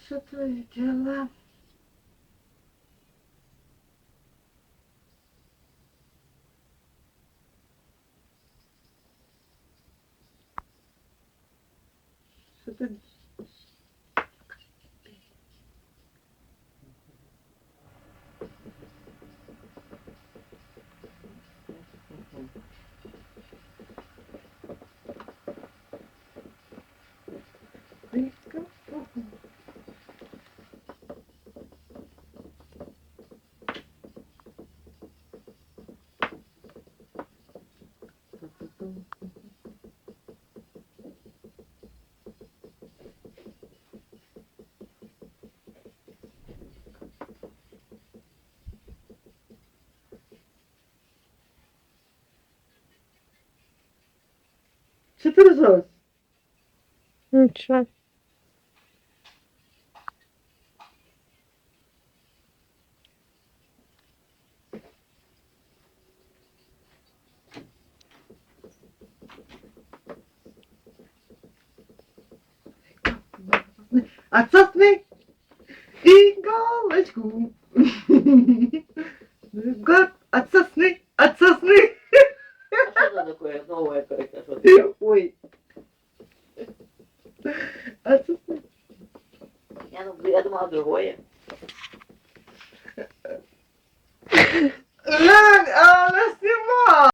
Что твои дела? Что ты... Что ты ржешь? Нічого. Отсосни иголочку. Отсосни, отсосни. А что это такое новое произошло? Ой. Отсосни. Я думала другое.